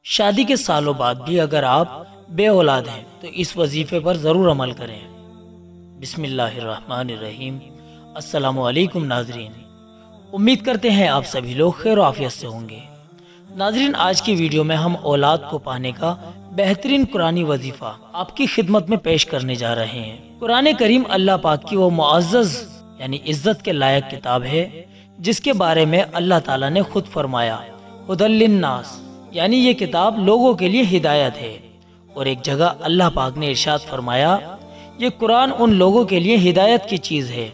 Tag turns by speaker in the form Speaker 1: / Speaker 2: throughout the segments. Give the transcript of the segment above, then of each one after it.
Speaker 1: شادی کے سالوں بعد بھی اگر آپ بے اولاد ہیں تو اس وظیفے پر ضرور عمل کریں۔ بسم اللہ الرحمن الرحیم۔ السلام علیکم ناظرین، امید کرتے ہیں آپ سبھی لوگ خیر و عافیت سے ہوں گے۔ ناظرین، آج کی ویڈیو میں ہم اولاد کو پانے کا بہترین قرآنی وظیفہ آپ کی خدمت میں پیش کرنے جا رہے ہیں۔ قرآن کریم اللہ پاک کی وہ معزز یعنی عزت کے لائق کتاب ہے جس کے بارے میں اللہ تعالیٰ نے خود فرمایا ھدی للناس، یعنی یہ کتاب لوگوں کے لیے ہدایت ہے۔ اور ایک جگہ اللہ پاک نے ارشاد فرمایا یہ قرآن ان لوگوں کے لیے ہدایت کی چیز ہے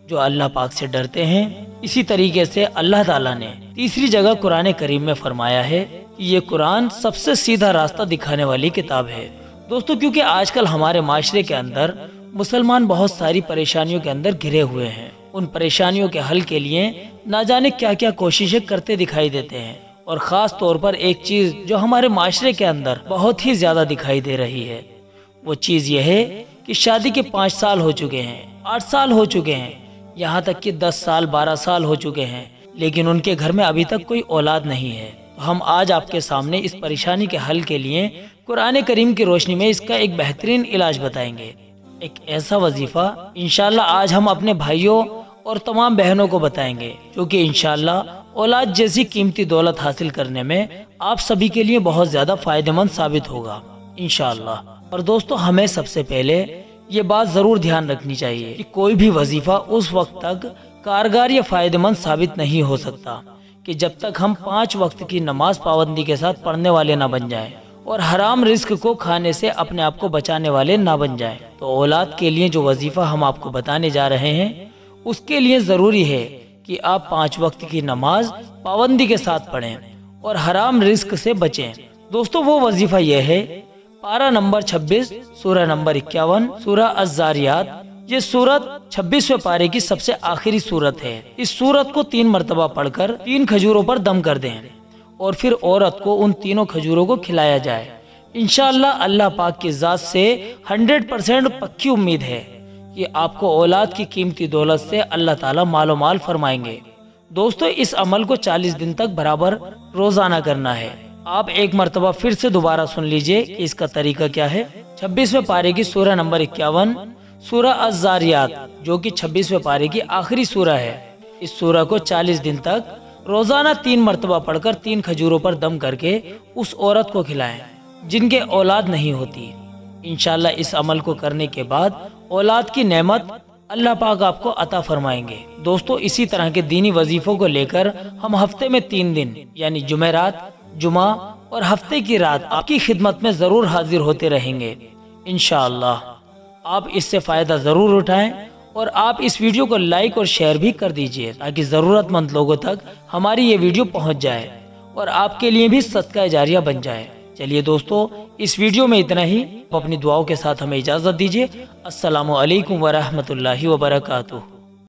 Speaker 1: جو اللہ پاک سے ڈرتے ہیں۔ اسی طریقے سے اللہ تعالیٰ نے تیسری جگہ قرآن کریم میں فرمایا ہے کہ یہ قرآن سب سے سیدھا راستہ دکھانے والی کتاب ہے۔ دوستو، کیونکہ آج کل ہمارے معاشرے کے اندر مسلمان بہت ساری پریشانیوں کے اندر گھرے ہوئے ہیں، ان پریشانیوں کے حل کے لیے نہ جانے کیا کیا کوششیں کرتے دکھائی دیتے ہیں، اور خاص طور پر ایک چیز جو ہمارے معاشرے کے اندر بہت ہی زیادہ دکھائی دے رہی ہے، وہ چیز یہ ہے کہ شادی کے 5 سال ہو چکے ہیں، 8 سال ہو چکے ہیں، یہاں تک کہ 10 سال 12 سال ہو چکے ہیں، لیکن ان کے گھر میں ابھی تک کوئی اولاد نہیں ہے۔ تو ہم آج آپ کے سامنے اس پریشانی کے حل کے لیے قرآن کریم کی روشنی میں اس کا ایک بہترین علاج بتائیں گے، ایک ایسا وظیفہ انشاءاللہ آج ہم اپنے بھائیوں اور تمام بہنوں کو بتائیں گے جو کہ انشاءاللہ اولاد جیسی قیمتی دولت حاصل کرنے میں آپ سبھی کے لیے بہت زیادہ فائدہ مند ثابت ہوگا انشاءاللہ۔ اور دوستو، ہمیں سب سے پہلے یہ بات ضرور دھیان رکھنی چاہیے کہ کوئی بھی وظیفہ اس وقت تک کارگر یا فائدہ مند ثابت نہیں ہو سکتا کہ جب تک ہم 5 وقت کی نماز پابندی کے ساتھ پڑھنے والے نہ بن جائیں اور حرام رزق کو کھانے سے اپنے آپ کو بچانے والے نہ بن جائیں۔ تو اولاد کے لیے جو وظیفہ ہم آپ کو بتانے جا رہے ہیں اس کے لیے ضروری ہے کہ آپ 5 وقت کی نماز پابندی کے ساتھ پڑھیں اور حرام رزق سے بچیں۔ دوستو، وہ وظیفہ یہ ہے، پارہ نمبر 26 سورہ نمبر 51 سورہ الذاریات۔ یہ سورت 26ویں پارے کی سب سے آخری سورت ہے۔ اس سورت کو 3 مرتبہ پڑھ کر 3 کھجوروں پر دم کر دیں اور پھر عورت کو ان تینوں کھجوروں کو کھلایا جائے۔ انشاءاللہ اللہ پاک کی ذات سے 100% پکی امید ہے کہ آپ کو اولاد کی قیمتی دولت سے اللہ تعالیٰ مال و مال فرمائیں گے۔ دوستو، اس عمل کو 40 دن تک برابر روزانہ کرنا ہے۔ آپ ایک مرتبہ پھر سے دوبارہ سن لیجئے کہ اس کا طریقہ کیا ہے۔ 26ویں پارے کی سورہ نمبر 51 سورہ الذاریات، جو کہ 26ویں پارے کی آخری سورہ ہے، اس سورہ کو 40 دن تک روزانہ 3 مرتبہ پڑھ کر 3 کھجوروں پر دم کر کے اس عورت کو کھلائیں جن کے اولاد نہیں ہوتی۔ انشاءاللہ اس عمل کو کرنے کے بعد اولاد کی نعمت اللہ پاک آپ کو عطا فرمائیں گے۔ دوستو، اسی طرح کے دینی وظیفوں کو لے کر ہم ہفتے میں 3 دن یعنی جمعرات، جمعہ اور ہفتے کی رات آپ کی خدمت میں ضرور حاضر ہوتے رہیں گے انشاءاللہ۔ آپ اس سے فائدہ ضرور اٹھائیں اور آپ اس ویڈیو کو لائک اور شیئر بھی کر دیجئے تاکہ ضرورت مند لوگوں تک ہماری یہ ویڈیو پہنچ جائے اور آپ کے لیے بھی صدقہ جاریہ بن جائے۔ چلیے دوستو، اس ویڈیو میں اتنا ہی۔ اپنی دعاؤں کے ساتھ ہمیں اجازت دیجیے۔ السلام علیکم ورحمۃ اللہ وبرکاتہ۔